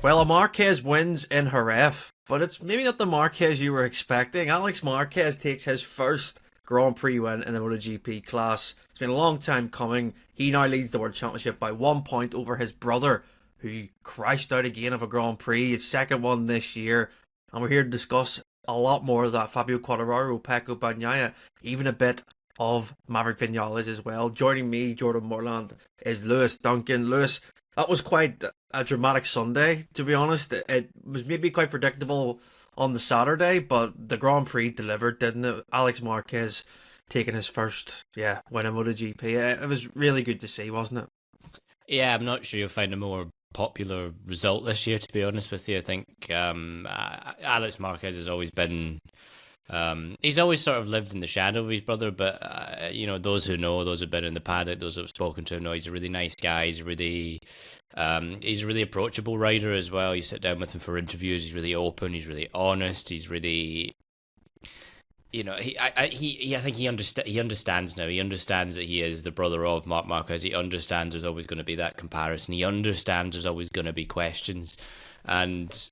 Well, a Marquez wins in Jerez, but it's maybe not the Marquez you were expecting. Alex Marquez takes his first Grand Prix win in the MotoGP class. It's been a long time coming. He now leads the World Championship by 1 point over his brother, who crashed out again of a Grand Prix, his second one this year. And we're here to discuss a lot more of that. Fabio Quartararo, Pecco Bagnaia, even a bit of Maverick Vinales as well. Joining me, Jordan Morland, is Lewis Duncan. Lewis, that was quite a dramatic Sunday, to be honest. It was maybe quite predictable on the Saturday, but the Grand Prix delivered, didn't it? Alex Marquez taking his first win in MotoGP. It was really good to see, wasn't it? Yeah, I'm not sure you'll find a more popular result this year, to be honest with you. I think Alex Marquez has always been... he's always sort of lived in the shadow of his brother, but those who know, those who've been in the paddock, those who've spoken to him know he's a really nice guy. He's a really approachable rider as well. You sit down with him for interviews, he's really open, he's really honest, he's really, I think he understands now. He understands that he is the brother of Marc Marquez. He understands there's always going to be that comparison. He understands there's always going to be questions, and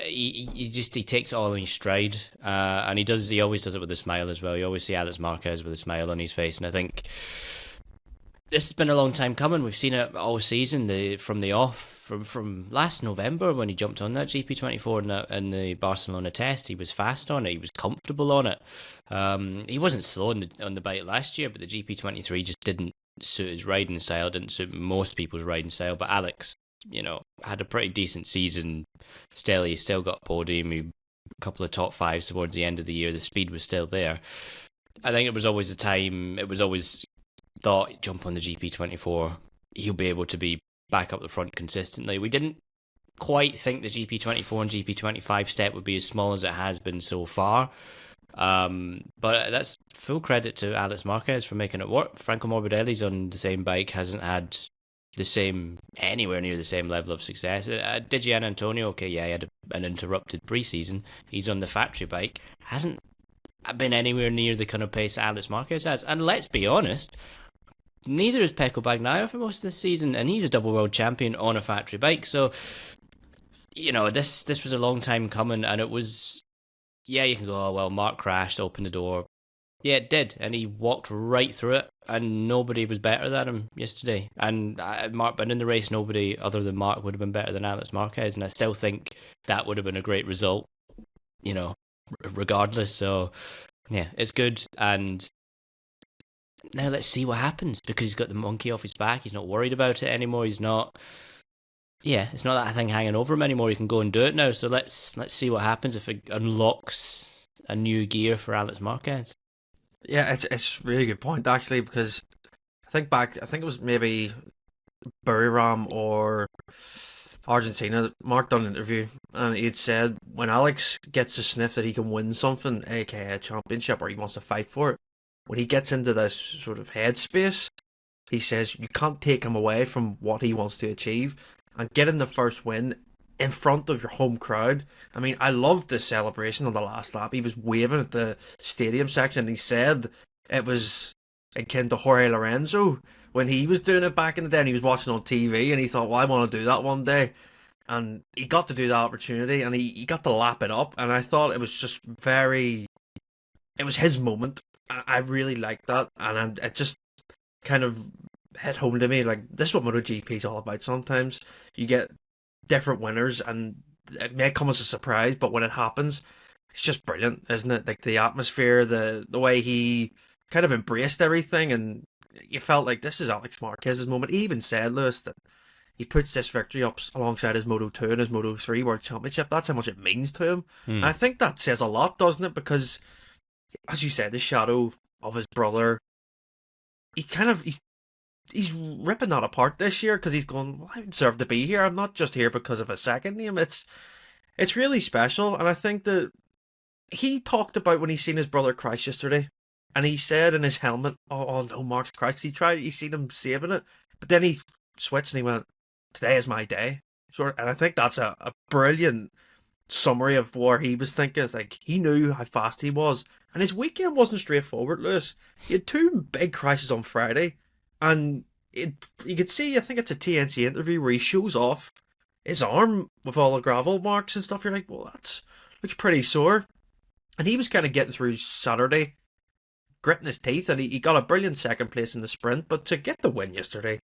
he takes it all in his stride, and he always does it with a smile as well. You always see Alex Marquez with a smile on his face, and I think this has been a long time coming. We've seen it all season, from last November when he jumped on that GP24 in the Barcelona test. He was fast on it. He was comfortable on it. He wasn't slow on the bike last year, but the GP23 just didn't suit his riding style, didn't suit most people's riding style. But Alex, had a pretty decent season. He still got podium, a couple of top fives towards the end of the year. The speed was still there. I think it was always thought, jump on the GP24, he'll be able to be back up the front consistently. We didn't quite think the GP24 and GP25 step would be as small as it has been so far. But that's full credit to Alex Marquez for making it work. Franco Morbidelli's on the same bike, hasn't had anywhere near the same level of success. Gian Antonio, he had an interrupted pre-season. He's on the factory bike, hasn't been anywhere near the kind of pace that Alex Marquez has. And let's be honest, neither is Pecco Bagnaia for most of the season, and he's a double world champion on a factory bike. So, this was a long time coming, and it was, you can go, oh, well, Mark crashed, opened the door. Yeah, it did, and he walked right through it, and nobody was better than him yesterday. And Mark been in the race, nobody other than Mark would have been better than Alex Marquez, and I still think that would have been a great result, regardless. So, yeah, it's good, and now let's see what happens, because he's got the monkey off his back. He's not worried about it anymore. It's not that thing hanging over him anymore. He can go and do it now. So let's see what happens if it unlocks a new gear for Alex Marquez. Yeah, it's a really good point, actually, because I think it was maybe Buriram or Argentina. Mark done an interview, and he'd said when Alex gets a sniff that he can win something, aka a championship, or he wants to fight for it, when he gets into this sort of headspace, he says you can't take him away from what he wants to achieve, and getting the first win in front of your home crowd. I mean, I loved the celebration on the last lap. He was waving at the stadium section. He said it was akin to Jorge Lorenzo when he was doing it back in the day, and he was watching on TV, and he thought, well, I want to do that one day. And he got to do that opportunity, and he got to lap it up, and I thought it was just it was his moment. I really liked that, and it just kind of hit home to me, like, this is what MotoGP is all about. Sometimes you get different winners, and it may come as a surprise, but when it happens, it's just brilliant, isn't it? Like, the atmosphere, the way he kind of embraced everything, and you felt like this is Alex Marquez's moment. He even said, Lewis, that he puts this victory up alongside his Moto2 and his Moto3 World Championship. That's how much it means to him. And I think that says a lot, doesn't it? Because, as you said, the shadow of his brother, he's ripping that apart this year, because he's going, well, I deserve to be here. I'm not just here because of a second name. It's really special, and I think that he talked about when he seen his brother crash yesterday, and he said in his helmet, oh no, Mark's crashed. He seen him saving it, but then he switched and he went, today is my day. And I think that's a brilliant summary of where he was thinking. It's like, he knew how fast he was, and his weekend wasn't straightforward, Lewis. He had two big crashes on Friday, and you could see, I think it's a TNT interview where he shows off his arm with all the gravel marks and stuff, you're like, well, that's looks pretty sore. And he was kind of getting through Saturday, gritting his teeth, and he got a brilliant second place in the sprint. But to get the win yesterday,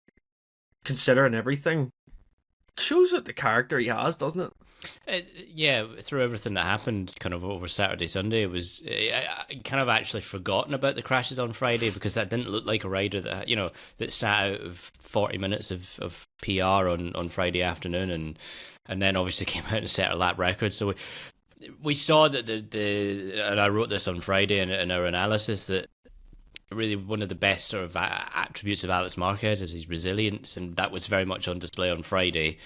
considering everything, shows what the character he has, doesn't it? Yeah, through everything that happened kind of over Saturday, Sunday, it was I kind of actually forgotten about the crashes on Friday, because that didn't look like a rider that, you know, that sat out of 40 minutes of PR on Friday afternoon, and then obviously came out and set a lap record. So we saw that and I wrote this on Friday in our analysis, that really one of the best sort of attributes of Alex Marquez is his resilience, and that was very much on display on Friday.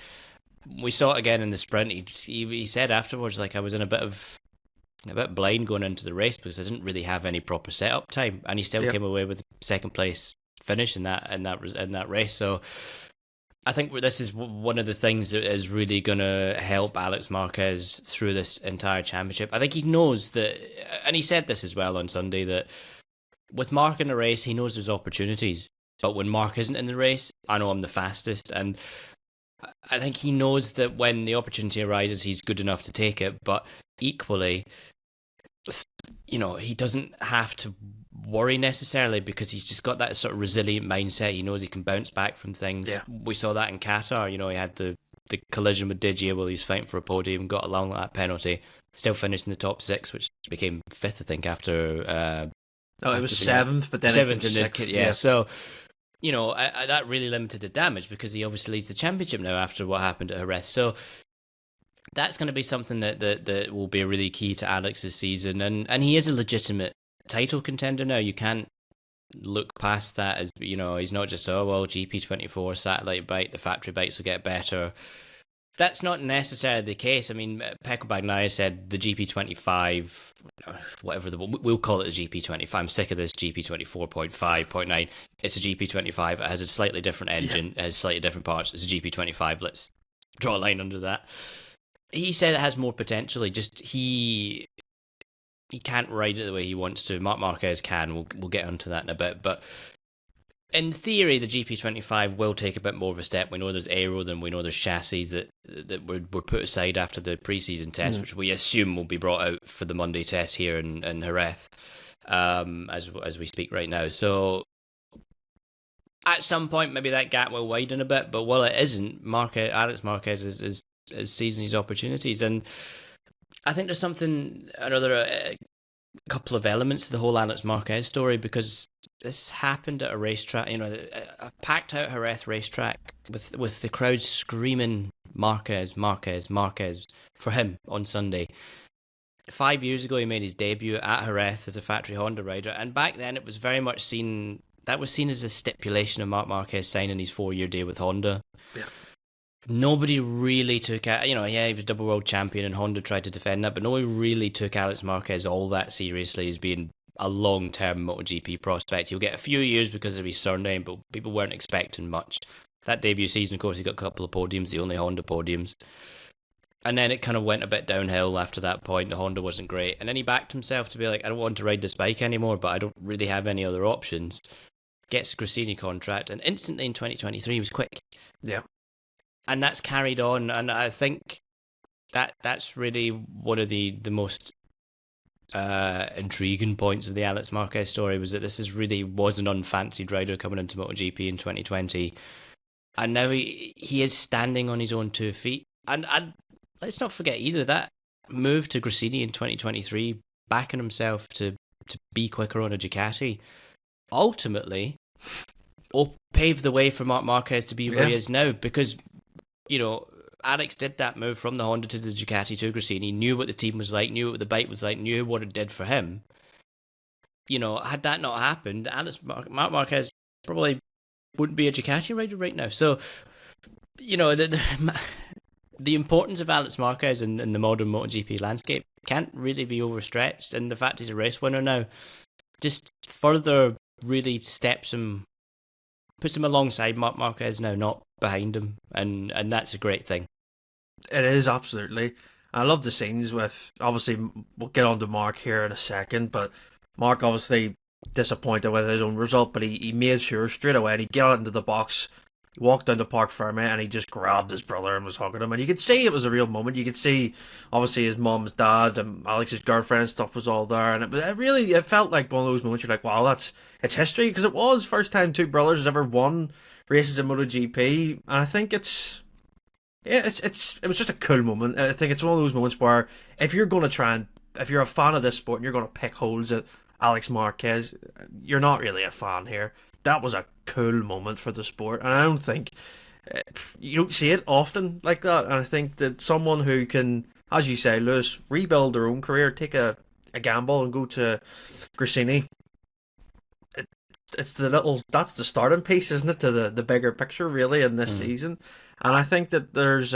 We saw it again in the sprint. He said afterwards, like, I was in a bit blind going into the race because I didn't really have any proper setup time, and he still came away with second place finish in that race. So I think this is one of the things that is really going to help Alex Marquez through this entire championship. I think he knows that, and he said this as well on Sunday, that with Mark in the race, he knows there's opportunities, but when Mark isn't in the race, I know I'm the fastest, and I think he knows that when the opportunity arises, he's good enough to take it. But equally, you know, he doesn't have to worry necessarily, because he's just got that sort of resilient mindset. He knows he can bounce back from things. Yeah. We saw that in Qatar. You know, he had the collision with Digia while he was fighting for a podium, got a long lap penalty, still finished in the top six, which became fifth, I think, after... it was seventh, but then seventh it came in sixth. Yeah, so... You know, that really limited the damage, because he obviously leads the championship now after what happened at Jerez. So that's going to be something that will be really key to Alex's season. And he is a legitimate title contender now. You can't look past that as, you know, he's not just, GP24, satellite bike, the factory bikes will get better. That's not necessarily the case. I mean, Pecco Bagnaia said the GP25, we'll call it the GP25. I'm sick of this GP24.5, 0.9. It's a GP25. It has a slightly different engine. It has slightly different parts. It's a GP25. Let's draw a line under that. He said it has more potential. He can't ride it the way he wants to. Marc Marquez can. We'll get onto that in a bit. But in theory, the GP25 will take a bit more of a step. We know there's aero, and we know there's chassis that were put aside after the pre-season test, which we assume will be brought out for the Monday test here in Jerez, as we speak right now. So at some point, maybe that gap will widen a bit, but while it isn't, Alex Marquez is seizing his opportunities. And I think there's a couple of elements to the whole Alex Marquez story, because this happened at a racetrack, you know, a packed out Jerez racetrack with the crowd screaming Marquez, Marquez, Marquez for him on Sunday. 5 years ago, he made his debut at Jerez as a factory Honda rider, and back then it was very much seen as a stipulation of Marc Marquez signing his 4-year deal with Honda. Yeah. Nobody really took out, you know, he was double world champion and Honda tried to defend that, but nobody really took Alex Marquez all that seriously as being a long-term MotoGP prospect. He'll get a few years because of his surname, but people weren't expecting much. That debut season, of course, he got a couple of podiums, the only Honda podiums. And then it kind of went a bit downhill after that point. The Honda wasn't great. And then he backed himself to be like, I don't want to ride this bike anymore, but I don't really have any other options. Gets a Gresini contract, and instantly in 2023 he was quick. Yeah. And that's carried on, and I think that's really one of the most intriguing points of the Alex Marquez story, was that this was an unfancied rider coming into MotoGP in 2020, and now he is standing on his own 2 feet. And let's not forget either, that move to Gresini in 2023, backing himself to be quicker on a Ducati, ultimately paved the way for Marc Marquez to be where he is now, because, you know, Alex did that move from the Honda to the Ducati to Gresini, knew what the team was like, knew what the bike was like, knew what it did for him. You know, had that not happened, Marc Marquez probably wouldn't be a Ducati rider right now. So, you know, the importance of Alex Marquez in the modern MotoGP landscape can't really be overstretched, and the fact he's a race winner now just further really puts him alongside Marc Marquez now, not behind him, and that's a great thing. It is, absolutely. I love the scenes with, obviously, we'll get on to Mark here in a second, but Mark obviously disappointed with his own result, but he made sure straight away, and he got into the box He walked down to Park Ferme and he just grabbed his brother and was hugging him. And you could see it was a real moment. You could see, obviously, his mum, his dad, and Alex's girlfriend and stuff was all there. And it felt like one of those moments you're like, wow, it's history. Because it was first time two brothers has ever won races in MotoGP. And I think it was just a cool moment. I think it's one of those moments where if you're a fan of this sport and you're going to pick holes at Alex Marquez, you're not really a fan here. That was a cool moment for the sport, and I don't think you don't see it often like that. And I think that someone who can, as you say, Lewis, rebuild their own career, take a gamble and go to Gresini. That's the starting piece, isn't it, to the bigger picture really in this season. And I think that there's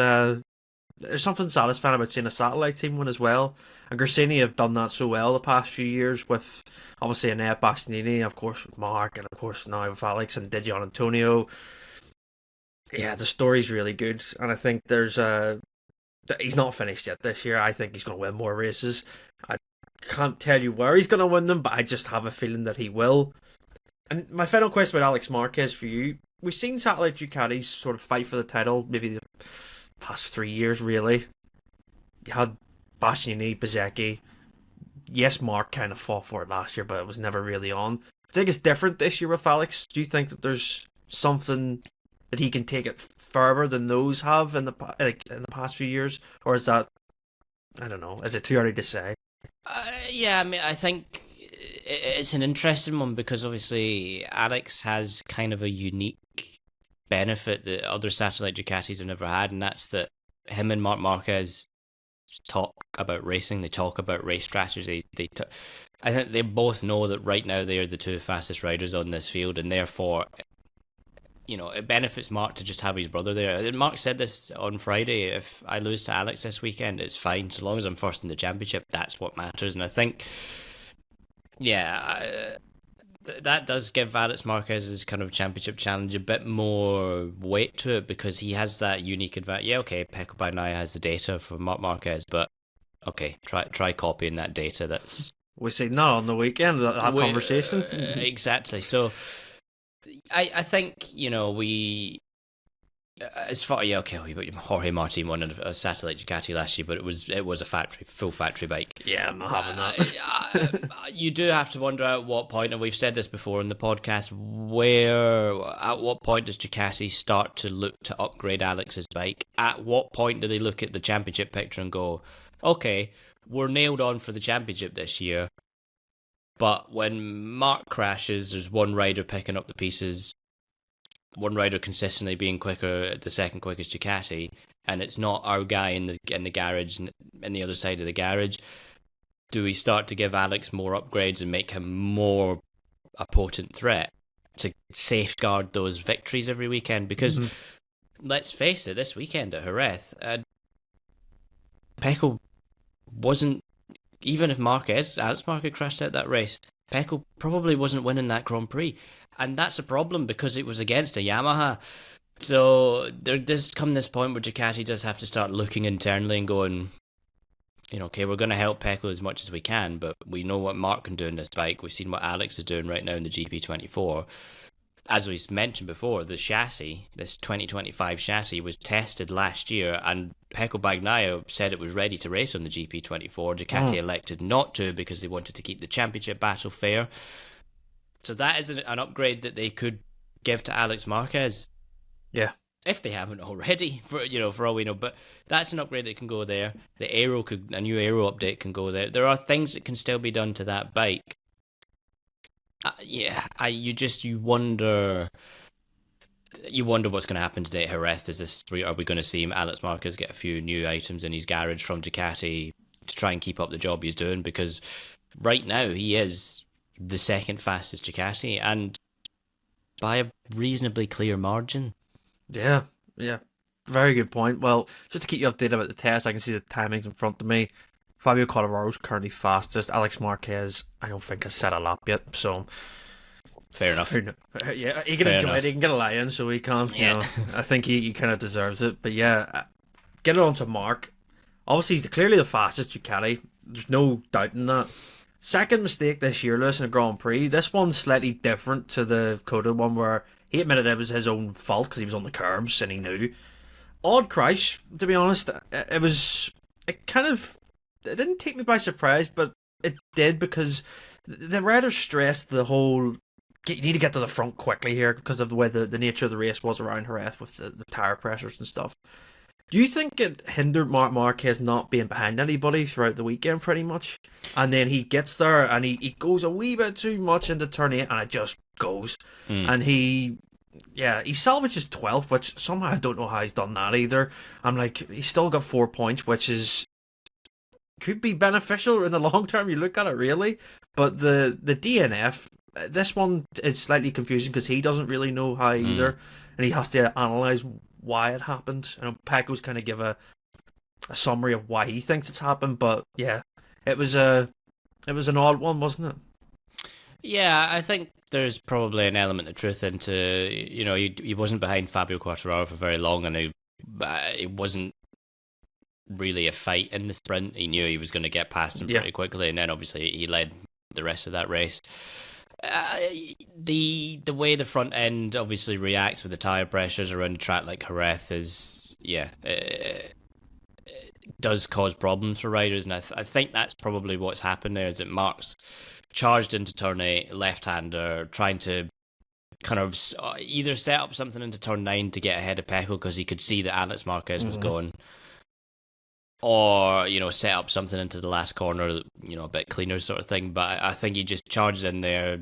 something satisfying about seeing a satellite team win as well. And Gresini have done that so well the past few years with, obviously, Annette Bastianini, of course with Mark, and of course now with Alex and Dijon Antonio. Yeah, the story's really good, and I think he's not finished yet this year. I think he's going to win more races. I can't tell you where he's going to win them, but I just have a feeling that he will. And my final question about Alex Marquez for you: we've seen satellite Ducatis sort of fight for the title, maybe the past 3 years, really. You had Bastianini, Bezzecchi. Yes, Mark kind of fought for it last year, but it was never really on. Do you think it's different this year with Alex? Do you think that there's something that he can take it further than those have in the past few years? Or is that, I don't know, is it too early to say? Yeah, I mean, I think it's an interesting one because obviously Alex has kind of a unique benefit that other satellite Ducatis have never had, and that's that him and Marc Marquez talk about racing, they talk about race strategy. I think they both know that right now they are the two fastest riders on this field, and therefore, it benefits Mark to just have his brother there. And Mark said this on Friday: if I lose to Alex this weekend, it's fine, so long as I'm first in the championship, that's what matters. And I think, that does give Alex Marquez's kind of championship challenge a bit more weight to it because he has that unique advantage. Yeah, okay, Pecco Bagnaia has the data for Marc Marquez, but okay, try copying that data. That's we see not on the weekend that conversation. Exactly. So I think we. As far Jorge Martin won a satellite Ducati last year, but it was a full factory bike. Yeah, I'm not having that. You do have to wonder at what point, and we've said this before in the podcast, at what point does Ducati start to look to upgrade Alex's bike? At what point do they look at the championship picture and go, okay, we're nailed on for the championship this year, but when Mark crashes, there's one rider picking up the pieces, one rider consistently being quicker, the second quickest Ducati, and it's not our guy in the garage, in the other side of the garage. Do we start to give Alex more upgrades and make him more a potent threat to safeguard those victories every weekend? Because let's face it, this weekend at Jerez, Pecco wasn't, even if Alex Marquez crashed out that race, Pecco probably wasn't winning that Grand Prix. And that's a problem because it was against a Yamaha. So there does come this point where Ducati does have to start looking internally and going, okay, we're going to help Pecco as much as we can, but we know what Mark can do in this bike. We've seen what Alex is doing right now in the GP24. As we mentioned before, the chassis, this 2025 chassis, was tested last year, and Pecco Bagnaia said it was ready to race on the GP24. Ducati elected not to because they wanted to keep the championship battle fair. So that is an upgrade that they could give to Alex Marquez. Yeah. If they haven't already, for all we know. But that's an upgrade that can go there. A new aero update can go there. There are things that can still be done to that bike. You wonder what's going to happen today at Jerez. Are we going to see Alex Marquez get a few new items in his garage from Ducati to try and keep up the job he's doing? Because right now he is the second fastest Ducati, and by a reasonably clear margin. Yeah. Very good point. Well, just to keep you updated about the test, I can see the timings in front of me. Fabio Quartararo is currently fastest. Alex Marquez, I don't think has set a lap yet, so fair enough. Yeah, he can enjoy it. He can get a lie in, so he can. Yeah. I think he kind of deserves it. But yeah, get it on to Mark. Obviously, he's clearly the fastest Ducati. There's no doubt in that. Second mistake this year, Lewis, in the Grand Prix. This one's slightly different to the Coda one where He admitted it was his own fault because he was on the curbs and he knew. Odd crash, to be honest. It was. It kind of. It didn't take me by surprise, but it did because the riders stressed the whole. You need to get to the front quickly here because of the way the nature of the race was around Jerez with the tyre pressures and stuff. Do you think it hindered Marc Marquez not being behind anybody throughout the weekend, pretty much? And then he gets there and he goes a wee bit too much into turn 8 and it just goes. And he salvages 12th, which somehow I don't know how he's done that either. I'm like, he's still got 4 points, which could be beneficial in the long term. You look at it, really. But the DNF, this one is slightly confusing because he doesn't really know how either. And he has to analyse why it happened. And Pecco's kind of give a summary of why he thinks it's happened, but yeah, it was an odd one, wasn't it? Yeah, I think there's probably an element of truth into, he wasn't behind Fabio Quartararo for very long, and it wasn't really a fight in the sprint. He knew he was going to get past him pretty quickly, and then obviously he led the rest of that race. The way the front end obviously reacts with the tyre pressures around a track like Jerez it does cause problems for riders, and I think that's probably what's happened there, is that Marc's charged into turn 8, left-hander, trying to kind of either set up something into turn 9 to get ahead of Pecco because he could see that Alex Marquez was going, or set up something into the last corner, a bit cleaner sort of thing. But I think he just charged in there.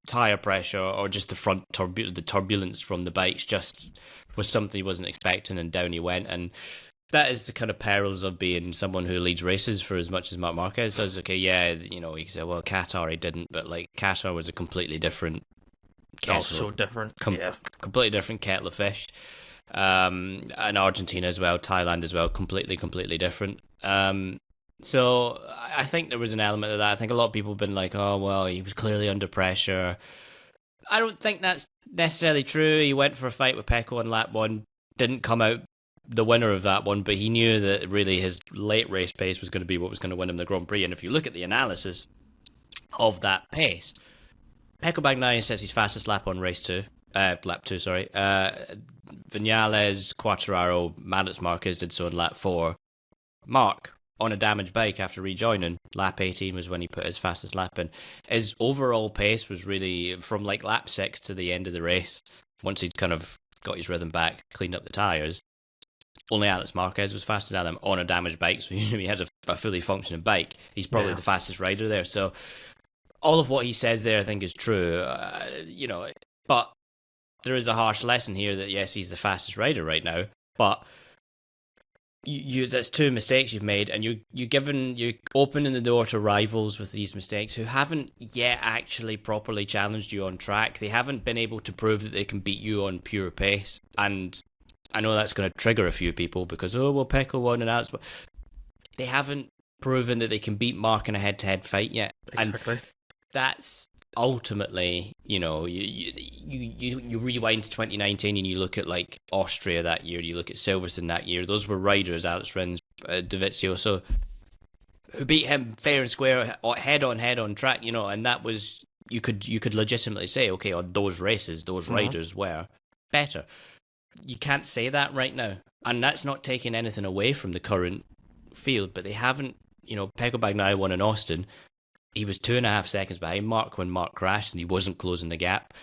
Tire pressure or just the front the turbulence from the bikes just was something he wasn't expecting, and down he went. And that is the kind of perils of being someone who leads races for as much as Marc Marquez does. Okay, you can say, well, Qatar he didn't, but like Qatar was a completely different kettle. So different. Completely different kettle of fish. And Argentina as well, Thailand as well, completely different. So I think there was an element of that. I think a lot of people have been like, oh, well, he was clearly under pressure. I don't think that's necessarily true. He went for a fight with Pecco on lap 1, didn't come out the winner of that one, but he knew that really his late race pace was going to be what was going to win him the Grand Prix. And if you look at the analysis of that pace, Pecco Bagnaia says his fastest lap on lap 2, sorry. Vinales, Quartararo, Alex Marquez did so in lap 4. Marc, on a damaged bike after rejoining, lap 18 was when he put his fastest lap in. His overall pace was really from like lap 6 to the end of the race. Once he'd kind of got his rhythm back, cleaned up the tyres, only Alex Marquez was faster than him on a damaged bike. So usually he has a fully functioning bike. He's probably the fastest rider there. So all of what he says there, I think, is true. But there is a harsh lesson here that yes, he's the fastest rider right now, but that's 2 mistakes you've made, and you're opening the door to rivals with these mistakes who haven't yet actually properly challenged you on track. They haven't been able to prove that they can beat you on pure pace, and I know that's going to trigger a few people because Pecco won and Alex, but they haven't proven that they can beat Marc in a head-to-head fight yet. Exactly. And that's ultimately, you rewind to 2019 and you look at like Austria that year, you look at Silverstone that year. Those were riders, Alex Rins, Davizio, so who beat him fair and square, head on track, and that was you could legitimately say, okay, on those races, those riders were better. You can't say that right now, and that's not taking anything away from the current field, but they haven't. Pecco Bagnaia won in Austin. He was 2.5 seconds behind Marc when Marc crashed, and he wasn't closing the gap.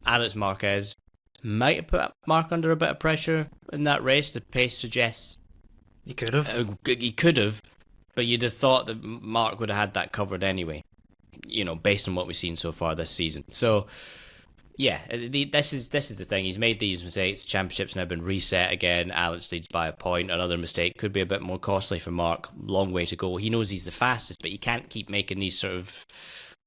Alex Marquez might have put Marc under a bit of pressure in that race. The pace suggests he could have. He could have, but you'd have thought that Marc would have had that covered anyway. Based on what we've seen so far this season. So, yeah, this is the thing. He's made these mistakes. The championship's now been reset again. Alex leads by a point. Another mistake could be a bit more costly for Marc. Long way to go. He knows he's the fastest, but he can't keep making these sort of,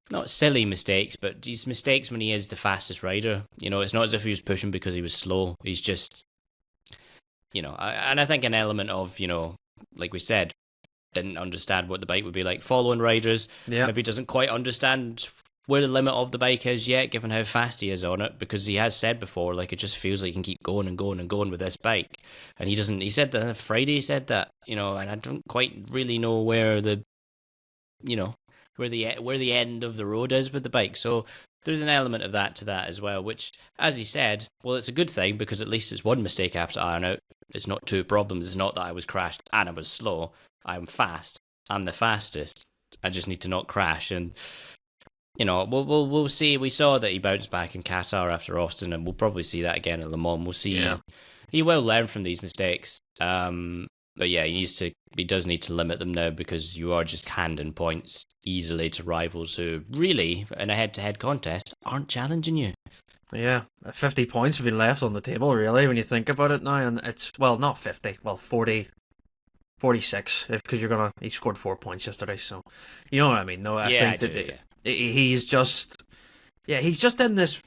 not silly mistakes, but these mistakes when he is the fastest rider. It's not as if he was pushing because he was slow. He's just, and I think an element of, like we said, didn't understand what the bike would be like following riders. Yeah. Maybe doesn't quite understand where the limit of the bike is yet, given how fast he is on it, because he has said before, like, it just feels like he can keep going and going and going with this bike. And he said that on Friday, he said that, and I don't quite really know where the, where the end of the road is with the bike. So there's an element of that to that as well, which, as you said, well, it's a good thing because at least it's one mistake I have to iron out. It's not two problems. It's not that I was crashed and I was slow. I'm fast. I'm the fastest. I just need to not crash. And we'll see. We saw that he bounced back in Qatar after Austin, and we'll probably see that again at Le Mans. We'll see. Yeah. He will learn from these mistakes. But yeah, he does need to limit them now because you are just handing points easily to rivals who really, in a head-to-head contest, aren't challenging you. Yeah, 50 points have been left on the table, really, when you think about it now. And it's, well, not 50, 46, because he scored 4 points yesterday, so you know what I mean. No, I think he's just in this.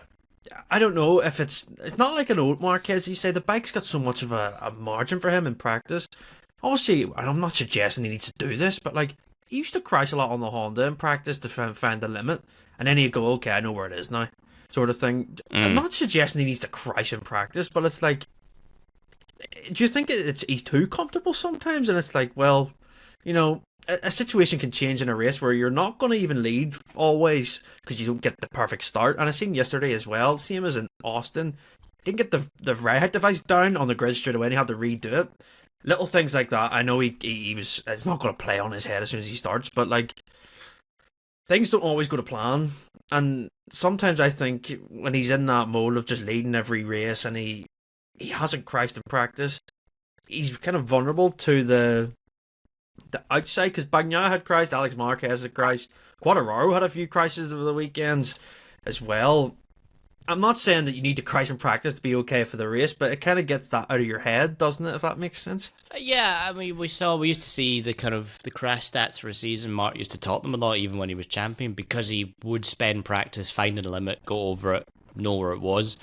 I don't know if it's not like an old Marquez. You say the bike's got so much of a margin for him in practice. Obviously, and I'm not suggesting he needs to do this, but like he used to crash a lot on the Honda in practice to find the limit, and then he'd go, okay, I know where it is now, sort of thing. I'm not suggesting he needs to crash in practice, but it's like, do you think he's too comfortable sometimes? And it's like, well, a situation can change in a race where you're not going to even lead always because you don't get the perfect start. And I seen yesterday as well, same as in Austin, he didn't get the ride device down on the grid straight away and he had to redo it. Little things like that. I know it's not going to play on his head as soon as he starts, but like things don't always go to plan. And sometimes I think when he's in that mode of just leading every race and he hasn't crashed in practice, he's kind of vulnerable to the outside, because Bagnaia had crashed, Alex Marquez had crashed, Quartararo had a few crashes over the weekends as well. I'm not saying that you need to crash in practice to be okay for the race, but it kind of gets that out of your head, doesn't it, if that makes sense? Yeah, I mean, we used to see the crash stats for a season. Mark used to top them a lot even when he was champion because he would spend practice finding a limit, go over it, know where it was.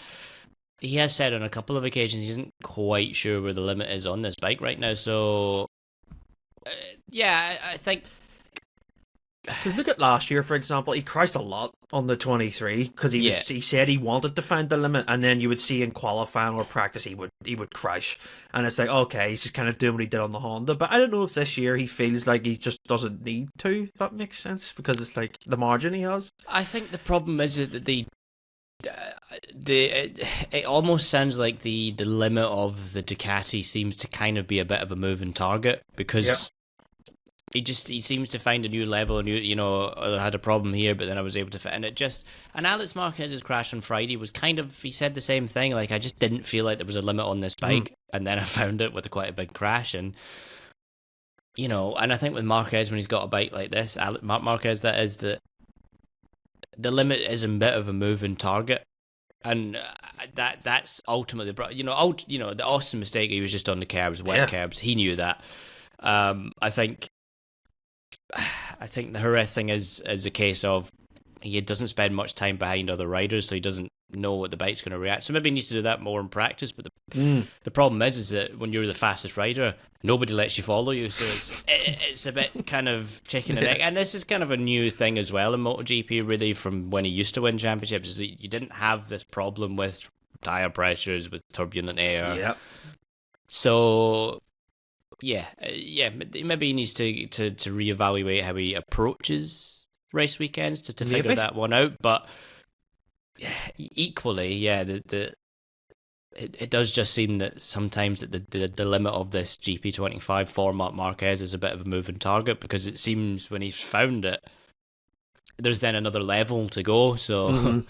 He has said on a couple of occasions he isn't quite sure where the limit is on this bike right now, so I think. Because look at last year, for example, he crashed a lot on the 23 because he said he wanted to find the limit, and then you would see in qualifying or practice he would crash, and it's like, okay, he's just kind of doing what he did on the Honda. But I don't know if this year he feels like he just doesn't need to. If that makes sense, because it's like the margin he has. I think the problem is that it almost sounds like the limit of the Ducati seems to kind of be a bit of a moving target because he seems to find a new level, and I had a problem here, but then I was able to fit in it. And Alex Marquez's crash on Friday was he said the same thing, like, I just didn't feel like there was a limit on this bike, and then I found it with quite a big crash, and and I think with Marquez, when he's got a bike like this, Marc Marquez, that is the limit is a bit of a moving target. And that's ultimately, the Austin mistake, he was just on the curbs, curbs. He knew that. I think the Jerez thing is a case of he doesn't spend much time behind other riders, so he doesn't know what the bike's going to react. So maybe he needs to do that more in practice. But the problem is that when you're the fastest rider, nobody lets you follow you. So it's a bit kind of chicken and egg. And this is kind of a new thing as well in MotoGP, really, from when he used to win championships. Is that you didn't have this problem with tire pressures, with turbulent air. Yeah. So maybe he needs to reevaluate how he approaches race weekends to figure that one out. But equally, it does just seem that sometimes that the limit of this GP25 for Marc Marquez is a bit of a moving target, because it seems when he's found it, there's then another level to go. So.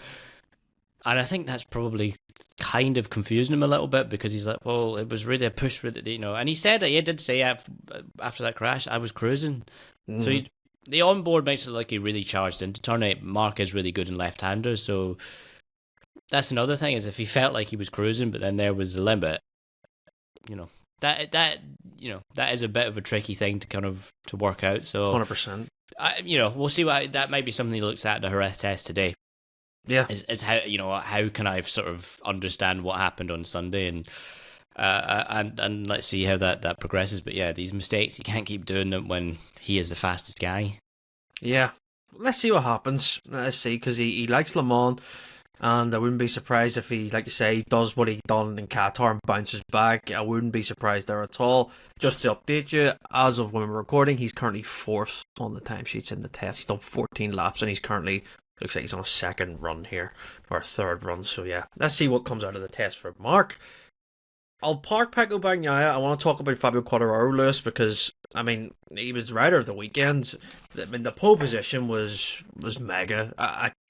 And I think that's probably kind of confusing him a little bit, because he's like, well, it was really a push with it, And he said that he did say after that crash, I was cruising. So the onboard makes it like he really charged into turn 8. Mark is really good in left-handers, so that's another thing, is if he felt like he was cruising, but then there was a limit, that is a bit of a tricky thing to work out. So 100%. We'll see that might be something he looks at the Jerez test today. Yeah, is how can I sort of understand what happened on Sunday, and let's see how that progresses. But yeah, these mistakes, you can't keep doing them when he is the fastest guy. Yeah, let's see what happens. Let's see, because he likes Le Mans, and I wouldn't be surprised if he, like you say, does what he done in Qatar and bounces back. I wouldn't be surprised there at all. Just to update you, as of when we're recording, he's currently 4th on the timesheets in the test. He's done 14 laps, and he's currently Looks like he's on a second run here, or a third run. So yeah, let's see what comes out of the test for Marc. I'll park Pecco Bagnaia. I want to talk about Fabio Quartararo, Lewis, because I mean he was the rider of the weekend. I mean the pole position was mega.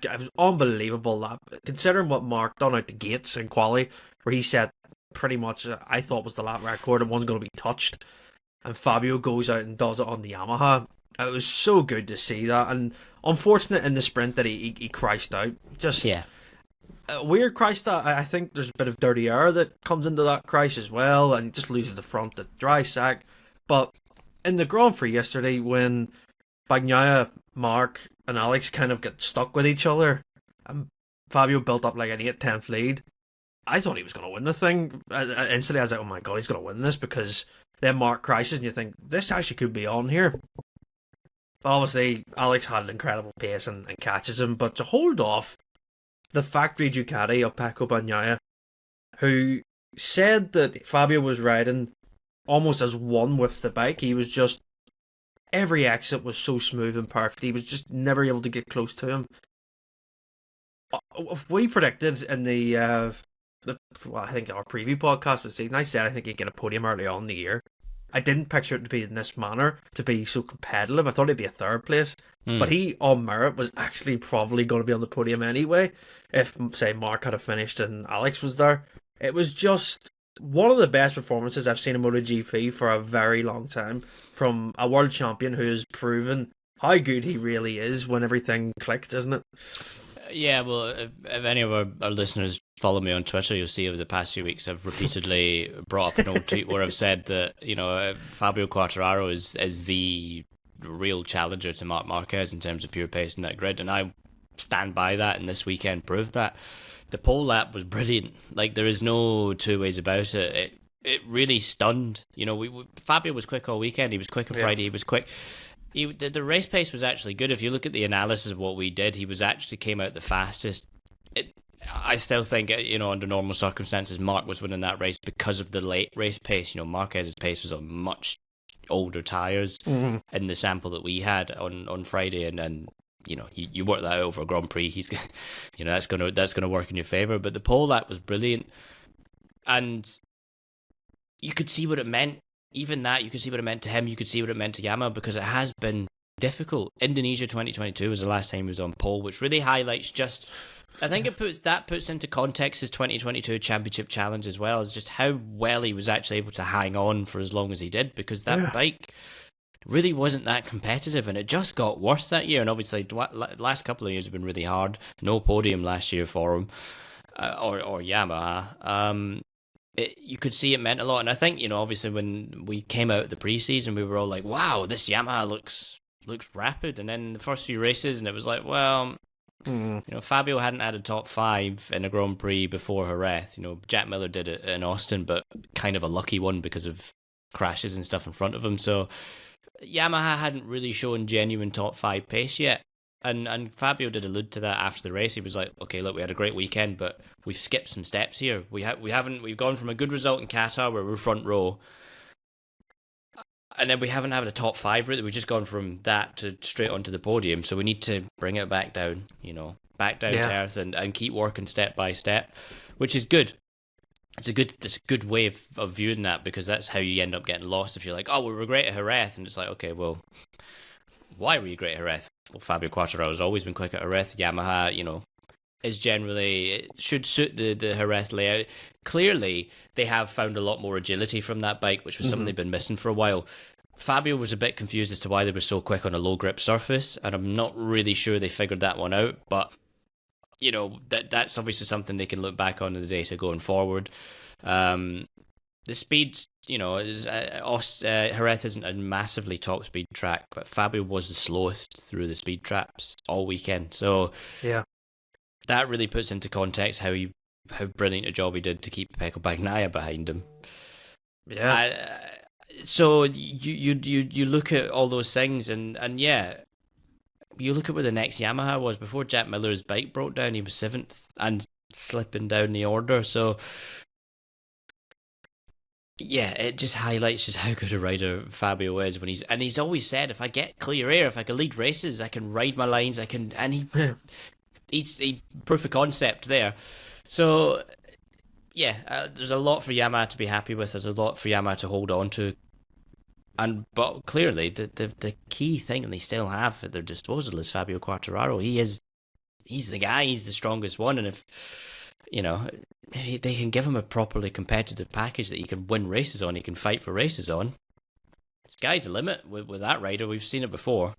It was unbelievable that, considering what Marc done out the gates in quali, where he set pretty much I thought was the lap record and one's going to be touched, and Fabio goes out and does it on the Yamaha. It was so good to see that, and unfortunate in the sprint that he crashed out. Just a weird crash that I think there's a bit of dirty air that comes into that crash as well, and just loses the front, the dry sack. But in the Grand Prix yesterday, when Bagnaia, Marc, and Alex kind of get stuck with each other, and Fabio built up like an 8-10th lead, I thought he was going to win the thing. Instantly, I was like, oh my god, he's going to win this, because then Marc crashes, and you think, this actually could be on here. Obviously, Alex had an incredible pace and catches him, but to hold off the factory Ducati of Pecco Bagnaia, who said that Fabio was riding almost as one with the bike. He was just, every exit was so smooth and perfect. He was just never able to get close to him. If we predicted in I think our preview podcast for the season, I said I think he'd get a podium early on in the year. I didn't picture it to be in this manner, to be so competitive. I thought he'd be a third place. But he, on merit, was actually probably going to be on the podium anyway, if, say, Marc had finished and Alex was there. It was just one of the best performances I've seen in MotoGP for a very long time, from a world champion who has proven how good he really is when everything clicked, isn't it? Yeah, well, if any of our listeners follow me on Twitter, you'll see over the past few weeks I've repeatedly brought up an old tweet where I've said that, Fabio Quartararo is the real challenger to Marc Marquez in terms of pure pace in that grid, and I stand by that, and this weekend proved that. The pole lap was brilliant. Like, there is no two ways about it. It really stunned. Fabio was quick all weekend. He was quick on Friday. He was quick. The race pace was actually good. If you look at the analysis of what we did, he came out the fastest. I still think, under normal circumstances, Marc was winning that race because of the late race pace. Marquez's pace was on much older tires in the sample that we had on Friday, and you work that out over a Grand Prix. He's, that's gonna work in your favor. But the pole lap was brilliant, and you could see what it meant. Even that, you could see what it meant to him. You could see what it meant to Yamaha, because it has been difficult. Indonesia 2022 was the last time he was on pole, which really highlights just. I think it puts into context his 2022 championship challenge as well, as just how well he was actually able to hang on for as long as he did, because that bike really wasn't that competitive, and it just got worse that year. And obviously, last couple of years have been really hard. No podium last year for him, or Yamaha. You could see it meant a lot, and I think obviously when we came out the preseason, we were all like, "Wow, this Yamaha looks rapid." And then the first few races, and it was like, well. Fabio hadn't had a top 5 in a Grand Prix before Jerez. Jack Miller did it in Austin, but kind of a lucky one because of crashes and stuff in front of him. So Yamaha hadn't really shown genuine top 5 pace yet. And Fabio did allude to that after the race. He was like, "Okay, look, we had a great weekend, but we've skipped some steps here. We've gone from a good result in Qatar where we're front row, and then we haven't had a top 5 really. We've just gone from that to straight onto the podium. So we need to bring it back down, to earth and keep working step by step, which is good. It's a good way of viewing that, because that's how you end up getting lost. If you're like, oh, we were great at Jerez, and it's like, okay, well, why were you great at Jerez? Well, Fabio Quartararo has always been quick at Jerez. Yamaha, is generally, it should suit the Jerez layout. Clearly, they have found a lot more agility from that bike, which was something they've been missing for a while. Fabio was a bit confused as to why they were so quick on a low grip surface, and I'm not really sure they figured that one out, but that's obviously something they can look back on in the data going forward. The speed, Jerez isn't a massively top speed track, but Fabio was the slowest through the speed traps all weekend. So yeah, that really puts into context how brilliant a job he did to keep Pecco Bagnaia behind him. Yeah. So you look at all those things, and yeah, you look at where the next Yamaha was before Jack Miller's bike broke down. He was 7th and slipping down the order. So yeah, it just highlights just how good a rider Fabio is when he's always said, if I get clear air, if I can lead races, I can ride my lines, and he proof of concept there. So, yeah, there's a lot for Yamaha to be happy with. There's a lot for Yamaha to hold on to. But clearly, the key thing they still have at their disposal is Fabio Quartararo. He's the guy. He's the strongest one. And if they can give him a properly competitive package that he can win races on, he can fight for races on. Sky's the limit with that rider. We've seen it before.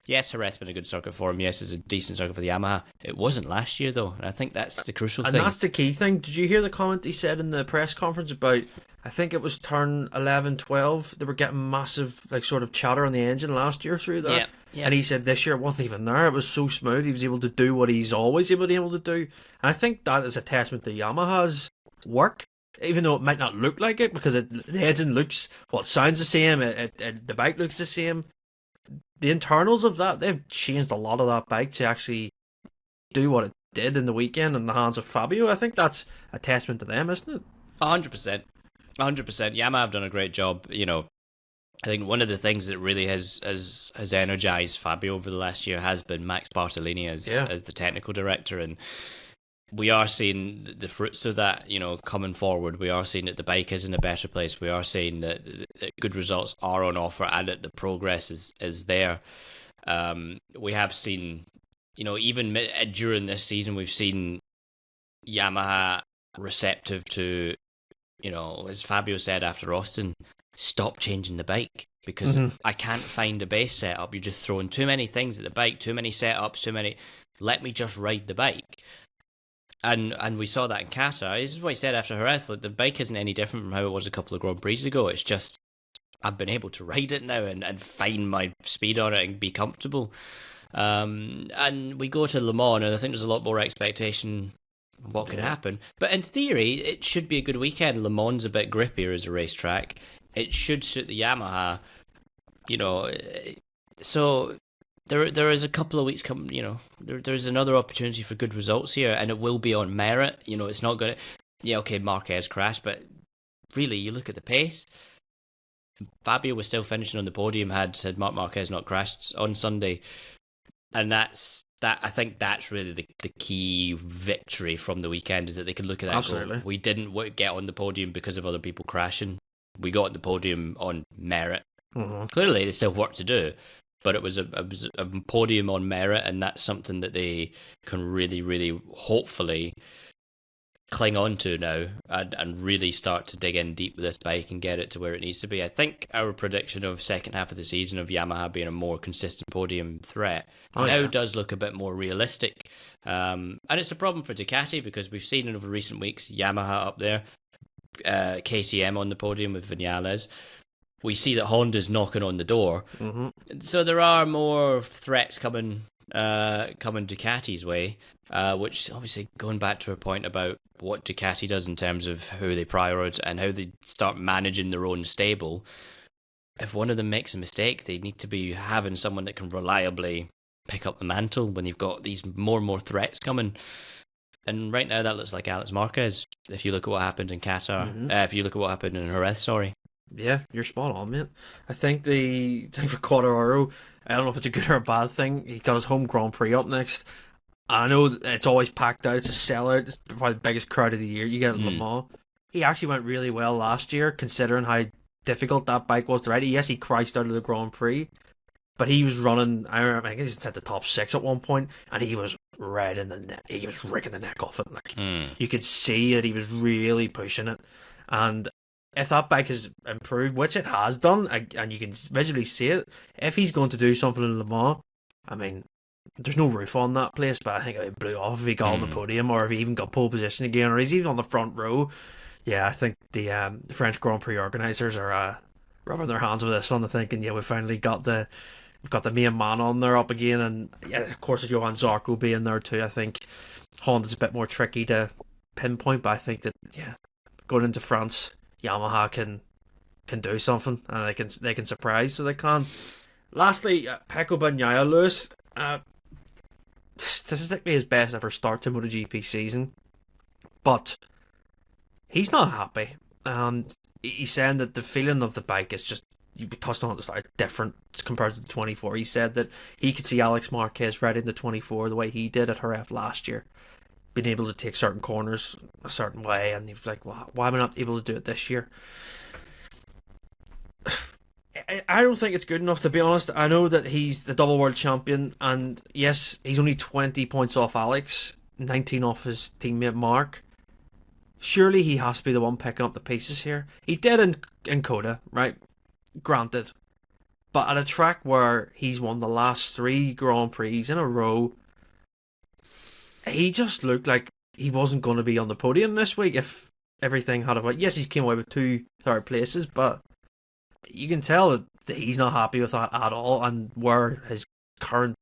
Yes, Jerez has been a good circuit for him. Yes, it's a decent circuit for the Yamaha. It wasn't last year, though, and I think that's the crucial thing. And that's the key thing. Did you hear the comment he said in the press conference about, I think it was turn 11, 12, they were getting massive, sort of chatter on the engine last year through that. Yeah. And he said this year it wasn't even there. It was so smooth. He was able to do what he's always able to do. And I think that is a testament to Yamaha's work, even though it might not look like it, because the engine looks, sounds the same, the bike looks the same. The internals of that, they've changed a lot of that bike to actually do what it did in the weekend in the hands of Fabio. I think that's a testament to them, isn't it? 100%. 100%. Yamaha have done a great job. I think one of the things that really has energized Fabio over the last year has been Max Bartolini as the technical director, and we are seeing the fruits of that, coming forward. We are seeing that the bike is in a better place. We are seeing that good results are on offer and that the progress is there. We have seen, even during this season, we've seen Yamaha receptive to, as Fabio said after Austin, stop changing the bike because I can't find a base setup. You're just throwing too many things at the bike, too many setups, let me just ride the bike. And we saw that in Qatar. This is what he said after Jerez. The bike isn't any different from how it was a couple of Grand Prix ago. It's just I've been able to ride it now and find my speed on it and be comfortable. And we go to Le Mans, and I think there's a lot more expectation of what can happen. But in theory, it should be a good weekend. Le Mans a bit grippier as a racetrack. It should suit the Yamaha, So there is a couple of weeks coming, there's another opportunity for good results here, and it will be on merit. It's not going to, Marquez crashed, but really, you look at the pace. Fabio was still finishing on the podium had Marc Marquez not crashed on Sunday, and I think that's really the key victory from the weekend, is that they can look at that. Absolutely. And go, we didn't get on the podium because of other people crashing. We got on the podium on merit. Mm-hmm. Clearly, there's still work to do. But it was a podium on merit, and that's something that they can really, really, hopefully cling on to now and really start to dig in deep with this bike and get it to where it needs to be. I think our prediction of second half of the season of Yamaha being a more consistent podium threat does look a bit more realistic. And it's a problem for Ducati because we've seen over recent weeks Yamaha up there, KTM on the podium with Vinales. We see that Honda's knocking on the door. Mm-hmm. So there are more threats coming Ducati's way, which obviously going back to a point about what Ducati does in terms of how they prioritize and how they start managing their own stable. If one of them makes a mistake, they need to be having someone that can reliably pick up the mantle when you've got these more and more threats coming. And right now that looks like Alex Marquez, if you look at what happened in Qatar, if you look at what happened in Jerez, sorry. Yeah, you're spot on, mate. I think the thing for Quartararo, I don't know if it's a good or a bad thing. He got his home Grand Prix up next. I know it's always packed out. It's a sellout. It's probably the biggest crowd of the year. You get at Le Mans. He actually went really well last year, considering how difficult that bike was to ride. Yes, he crashed out of the Grand Prix, but he was running. I think he's at the top 6 at one point, and he was red in the neck. He was rigging the neck off it. You could see that he was really pushing it, and if that bike has improved, which it has done, and you can visually see it, if he's going to do something in Le Mans, I mean, there's no roof on that place, but I think it blew off if he got on the podium, or if he even got pole position again, or he's even on the front row. Yeah, I think the French Grand Prix organisers are rubbing their hands with this one. They're thinking, yeah, we've finally got the main man on there up again, and yeah, of course, with Johan Zarco being there too, I think Honda's a bit more tricky to pinpoint, but I think that going into France, Yamaha can do something, and they can surprise, so they can. Lastly, Pecco Bagnaia, Lewis, statistically his best ever start to MotoGP season, but he's not happy, and he's saying that the feeling of the bike is just you touched on it at the start, it's different compared to the 24. He said that he could see Alex Marquez riding the 24 the way he did at Jerez last year, being able to take certain corners a certain way, and he was like, well, why am I not able to do it this year? I don't think it's good enough, to be honest. I know that he's the double world champion, and yes, he's only 20 points off Alex, 19 off his teammate Marc. Surely he has to be the one picking up the pieces here. He did in Coda, right? Granted. But at a track where he's won the last 3 Grand Prix in a row, he just looked like he wasn't going to be on the podium this week if everything had a... Yes, he came away with 2 third places, but you can tell that he's not happy with that at all, and where his current,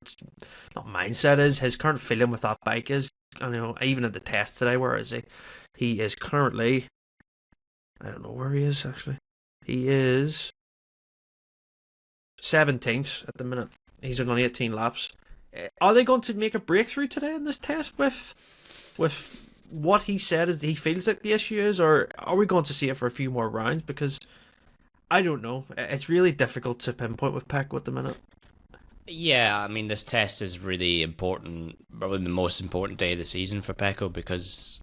not mindset is, his current feeling with that bike is. And, even at the test today, where is he? He is currently... I don't know where he is, actually. He is 17th at the minute. He's done 18 laps. Are they going to make a breakthrough today in this test with what he said is he feels like the issue is, or are we going to see it for a few more rounds? Because I don't know. It's really difficult to pinpoint with Pecco at the minute. Yeah, I mean, this test is really important, probably the most important day of the season for Pecco, because,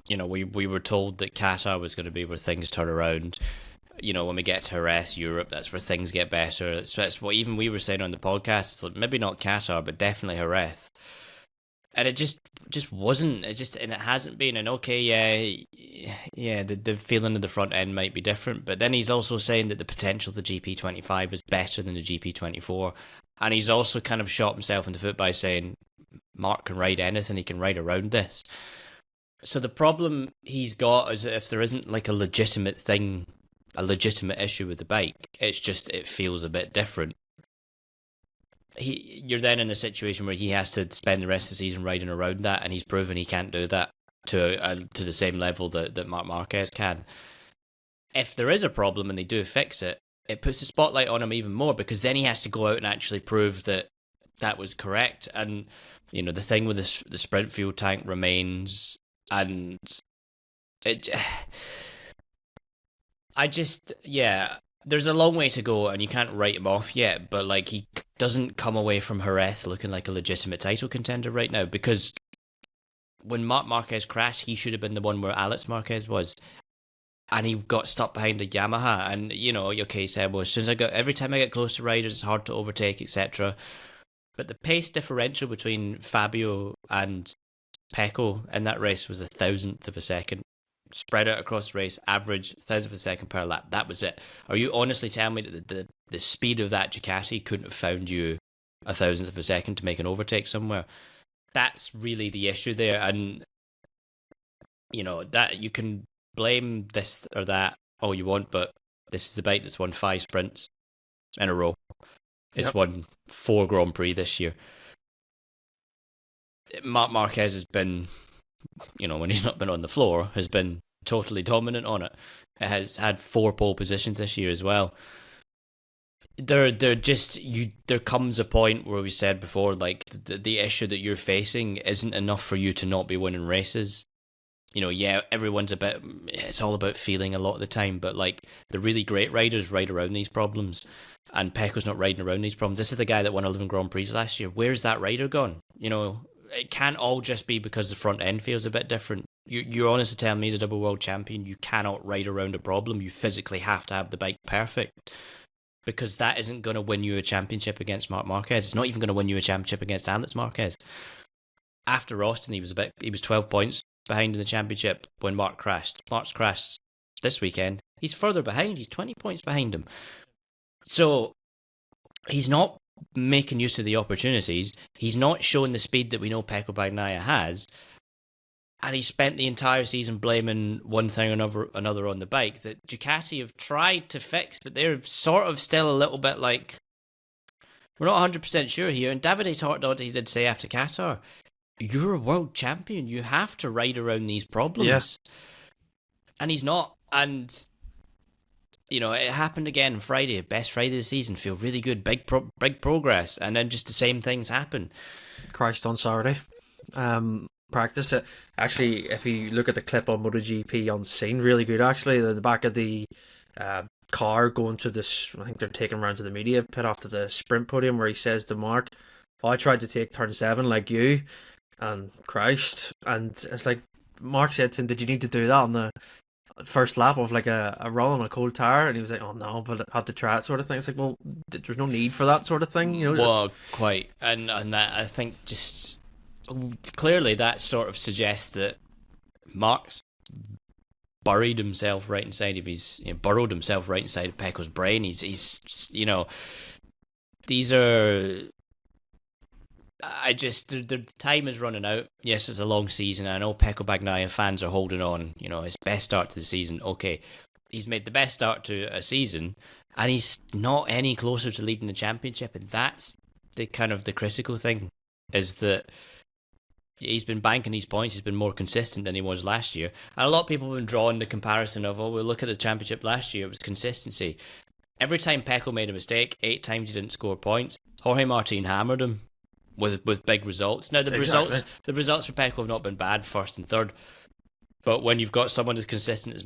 we were told that Qatar was going to be where things turn around. When we get to Jerez, Europe, that's where things get better. That's what even we were saying on the podcast. It's like, maybe not Qatar, but definitely Jerez. And it just wasn't. And it hasn't been. And okay, yeah, the feeling of the front end might be different. But then he's also saying that the potential of the GP25 is better than the GP24. And he's also kind of shot himself in the foot by saying Marc can ride anything, he can ride around this. So the problem he's got is that if there isn't like a legitimate issue with the bike, it feels a bit different. You're then in a situation where he has to spend the rest of the season riding around that, and he's proven he can't do that to the same level that Marc Marquez can. If there is a problem and they do fix it, it puts the spotlight on him even more, because then he has to go out and actually prove that was correct. And the thing with the sprint fuel tank remains, and there's a long way to go, and you can't write him off yet, but like, he doesn't come away from Jerez looking like a legitimate title contender right now, because when Marc Marquez crashed, he should have been the one where Alex Marquez was, and he got stuck behind a Yamaha. And okay, he said, well, every time I get close to riders, it's hard to overtake, etc. But the pace differential between Fabio and Pecco in that race was 1,000th of a second. Spread out across the race, average 1,000th of a second per lap. That was it. Are you honestly telling me that the speed of that Ducati couldn't have found you 1,000th of a second to make an overtake somewhere? That's really the issue there. And that you can blame this or that all you want, but this is the bike that's won 5 sprints in a row. It's won 4 Grand Prix this year. Marc Marquez has been, when he's not been on the floor, has been totally dominant on it. It has had 4 pole positions this year as well. There comes a point where we said before, like, the issue that you're facing isn't enough for you to not be winning races. Everyone's it's all about feeling a lot of the time, but like, the really great riders ride around these problems, and Pecco's not riding around these problems. This is the guy that won 11 Grand Prix last year. Where's that rider gone? It can't all just be because the front end feels a bit different. You're honestly telling me, as a double world champion, you cannot ride around a problem. You physically have to have the bike perfect, because that isn't going to win you a championship against Marc Marquez. It's not even going to win you a championship against Alex Marquez. After Austin, he was 12 points behind in the championship when Marc crashed. Marc's crashed this weekend. He's further behind. He's 20 points behind him. So he's not making use of the opportunities. He's not showing the speed that we know Pecco Bagnaia has. And he spent the entire season blaming one thing or another on the bike that Ducati have tried to fix, but they're sort of still a little bit like, we're not 100% sure here. And Davide Tortoni did say after Qatar, you're a world champion. You have to ride around these problems. Yes. And he's not. And, it happened again on Friday. Best Friday of the season. Feel really good. Big progress. And then just the same things happen. Crashed on Saturday. Practice it. Actually, if you look at the clip on MotoGP on scene, really good actually. The back of the car going to this, I think they're taking around to the media pit after the sprint podium, where he says to Mark, I tried to take turn 7 like you and crashed. And it's like, Mark said to him, did you need to do that on the first lap of like a run on a cold tire? And he was like, oh no, but I had to try it, sort of thing. It's like, well, there's no need for that sort of thing, you know? Well, quite. And that, I think, just clearly that sort of suggests that Mark's burrowed himself right inside of Pecco's brain. He's these are, the time is running out. Yes, it's a long season. I know Pecco Bagnaia fans are holding on. His best start to the season. Okay, he's made the best start to a season, and he's not any closer to leading the championship. And that's the kind of the critical thing, is that he's been banking these points. He's been more consistent than he was last year. And a lot of people have been drawing the comparison of, we'll look at the championship last year. It was consistency. Every time Pecco made a mistake, 8 times he didn't score points. Jorge Martin hammered him with big results. Now, the results for Pecco have not been bad, first and third. But when you've got someone as consistent as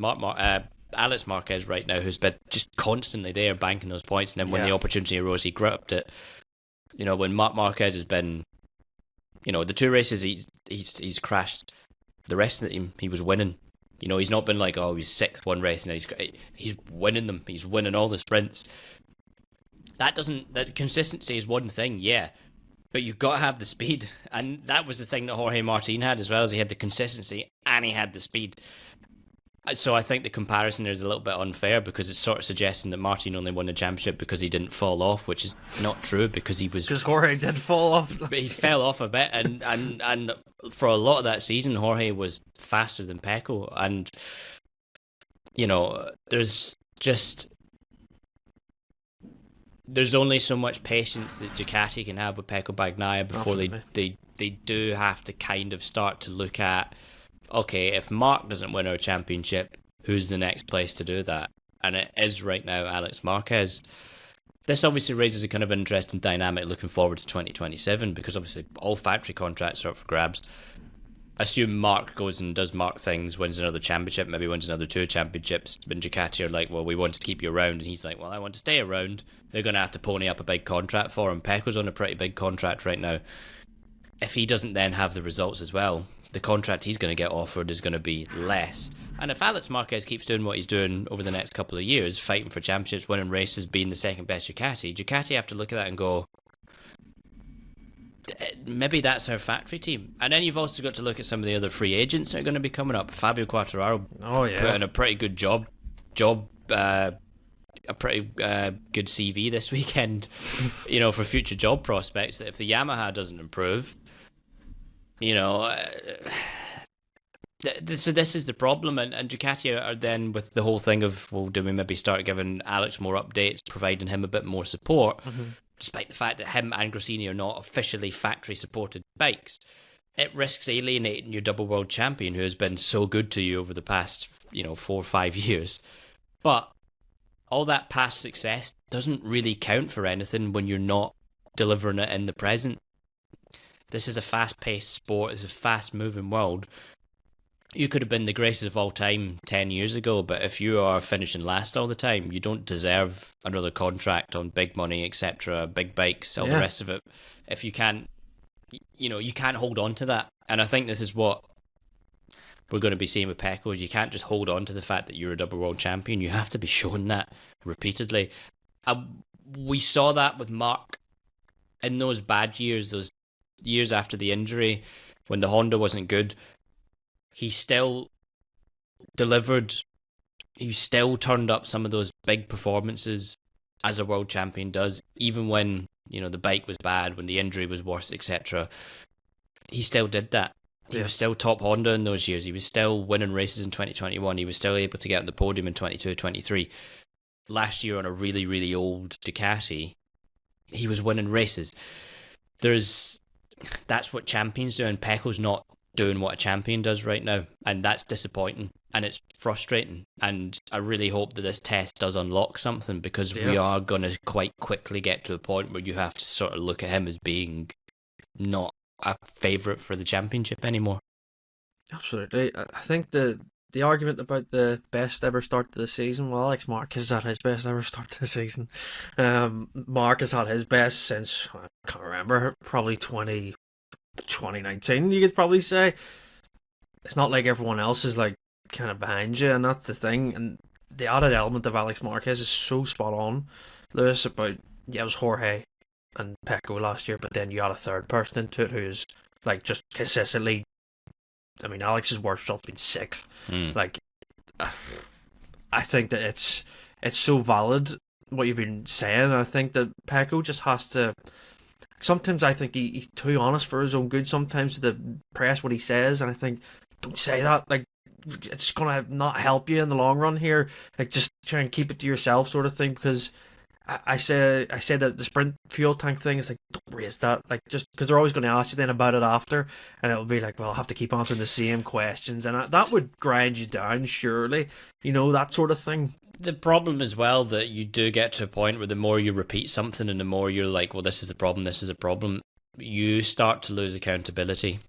Alex Marquez right now, who's been just constantly there banking those points, and then when the opportunity arose, he grabbed it. When Marc Marquez has been, the 2 races he's crashed, the rest of the team he was winning. He's not been like, he's 6th one race, and he's winning them. He's winning all the sprints. That consistency is one thing, yeah, but you've got to have the speed, and that was the thing that Jorge Martin had as well, as he had the consistency and he had the speed. So I think the comparison there is a little bit unfair, because it's sort of suggesting that Martin only won the championship because he didn't fall off, which is not true, because Jorge did fall off. But he fell off a bit, and for a lot of that season, Jorge was faster than Pecco, and there's only so much patience that Ducati can have with Pecco Bagnaia before they do have to kind of start to look at, okay, if Mark doesn't win our championship, who's the next place to do that? And it is right now Alex Marquez. This obviously raises a kind of interesting dynamic looking forward to 2027, because obviously all factory contracts are up for grabs. Assume Mark goes and does Mark things, wins another championship, maybe wins another 2 championships, and Ducati are like, well, we want to keep you around, and he's like, well, I want to stay around. They're going to have to pony up a big contract for him. Pecco's on a pretty big contract right now. If he doesn't then have the results as well, the contract he's going to get offered is going to be less. And if Alex Marquez keeps doing what he's doing over the next couple of years, fighting for championships, winning races, being the second best Ducati have to look at that and go, maybe that's our factory team. And then you've also got to look at some of the other free agents that are going to be coming up. Fabio Quartararo put in a pretty good a pretty good CV this weekend, for future job prospects, that if the Yamaha doesn't improve, so this is the problem. And Ducati are then with the whole thing of, well, do we maybe start giving Alex more updates, providing him a bit more support, despite the fact that him and Grassini are not officially factory-supported bikes. It risks alienating your double world champion, who has been so good to you over the past, 4 or 5 years. But all that past success doesn't really count for anything when you're not delivering it in the present. This is a fast-paced sport. It's a fast-moving world. You could have been the greatest of all time 10 years ago, but if you are finishing last all the time, you don't deserve another contract on big money, etc., big bikes, all the rest of it. If you can't, you can't hold on to that. And I think this is what we're going to be seeing with Pecco, is you can't just hold on to the fact that you're a double world champion. You have to be shown that repeatedly. We saw that with Marc in those bad years, those years after the injury, when the Honda wasn't good. He still delivered. He still turned up some of those big performances as a world champion does, even when, the bike was bad, when the injury was worse, etc. He still did that. He was still top Honda in those years. He was still winning races in 2021. He was still able to get on the podium in 22, 23. Last year on a really, really old Ducati, he was winning races. That's what champions do, and Pecco's not doing what a champion does right now, and that's disappointing, and it's frustrating. And I really hope that this test does unlock something, because we are going to quite quickly get to a point where you have to sort of look at him as being not a favourite for the championship anymore. Absolutely. I think the the argument about the best ever start to the season. Well, Alex Marquez has had his best ever start to the season. Mark has had his best since, I can't remember, probably 2019. You could probably say. It's not like everyone else is like kind of behind you, and that's the thing. And the added element of Alex Marquez is so spot on, Lewis. About it was Jorge and Pecco last year, but then you add a third person into it who's like just consistently. I mean, Alex's worst result's been sixth. Like, I think that it's so valid what you've been saying. I think that Pecco just has to. Sometimes I think he's too honest for his own good. Sometimes to the press what he says, and I think don't say that. Like, it's gonna not help you in the long run here. Like, just try and keep it to yourself, sort of thing. Because I said that the sprint fuel tank thing is like, don't raise that. Like, just because they're always going to ask you then about it after, and it'll be like, well, I'll have to keep answering the same questions, and that would grind you down, surely. That sort of thing. The problem as well that you do get to a point where the more you repeat something and the more you're like, well, this is a problem, you start to lose accountability.